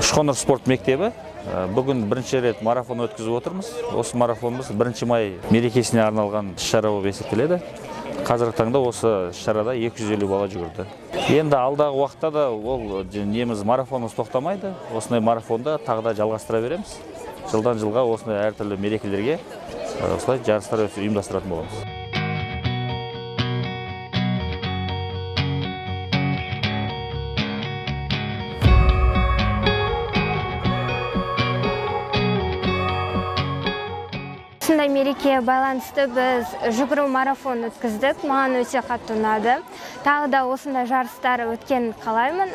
Үшқоңыр спорт мектебі бүгін бірінші рет марафон өткізіп отырмыз. Осы марафонымыз 1 май мерекесіне арналған іс-шара болып есептеледі. Қазіргі таңда осы іс-шарада 250 бала жүгірді. Енді алдағы уақытта да ол неміз марафонымыз тоқтамайды. Осындай марафонда тағы да жалғастыра береміз. Жылдан жылға осындай әртүрлі мерекелерге осылай жарыстар ұйымдастыратын боламыз. Осындай мерекеге байланысты біз жүгіру марафон өткіздік. Маған өте қатты ұнады. Тағы да осындай жарыстар өткен қалаймын.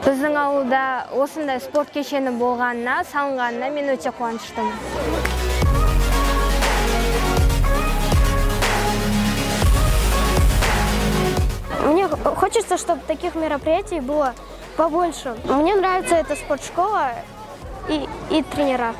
Біздің ауылда осындай спорт кешені болғанына, салынғанына мен өте қуаныштымын. Мне хочется, чтобы таких мероприятий было побольше. Мне нравится эта спортшкола и тренера.